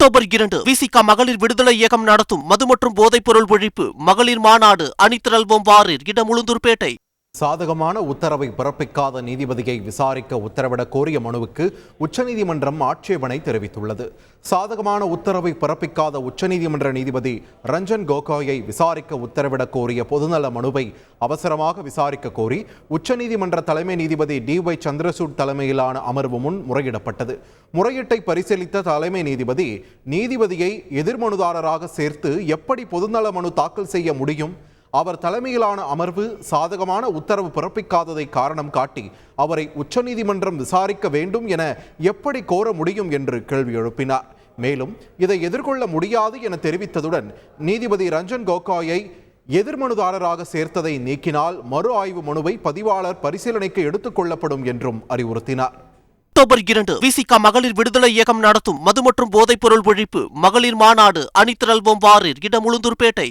October 2 விசிக மகளிர் விடுதலை இயக்கம் நடத்தும் மது மற்றும் போதைப் பொருள் ஒழிப்பு மகளிர் மாநாடு அணிதிரள்வோம் வாரீர். இடம் உளுந்தூர்பேட்டை. சாதகமான உத்தரவை பிறப்பிக்காத நீதிபதியை விசாரிக்க உத்தரவிடக் கோரிய மனுவுக்கு உச்சநீதிமன்றம் ஆட்சேபனை தெரிவித்துள்ளது. சாதகமான உத்தரவை பிறப்பிக்காத உச்சநீதிமன்ற நீதிபதி ரஞ்சன் கோகோயை விசாரிக்க உத்தரவிடக் கோரிய பொதுநல மனுவை அவசரமாக விசாரிக்க கோரி உச்சநீதிமன்ற தலைமை நீதிபதி DY சந்திரசூட் தலைமையிலான அமர்வு முன் முறையிடப்பட்டது. முறையீட்டை பரிசீலித்த தலைமை நீதிபதி நீதிபதியை எதிர்மனுதாரராக சேர்த்து எப்படி பொதுநல மனு தாக்கல் செய்ய முடியும்? அவர் தலைமையிலான அமர்வு சாதகமான உத்தரவு பிறப்பிக்காததை காரணம் காட்டி அவரை உச்சநீதிமன்றம் விசாரிக்க வேண்டும் என எப்படி கோர முடியும் என்று கேள்வி எழுப்பினார். மேலும் இதை எதிர்கொள்ள முடியாது என தெரிவித்ததுடன் நீதிபதி ரஞ்சன் கோகோயை எதிர்மனுதாரராக சேர்த்ததை நீக்கினால் மறு ஆய்வு மனுவை பதிவாளர் பரிசீலனைக்கு எடுத்துக் கொள்ளப்படும் என்றும் அறிவுறுத்தினார். அக்டோபர் 2 விசிக மகளிர் விடுதலை இயக்கம் நடத்தும் மது மற்றும் போதைப் பொருள் ஒழிப்பு மகளிர் மாநாடு அணிதிரள்வோம் வாரீர். இடம் உளுந்தூர்பேட்டை.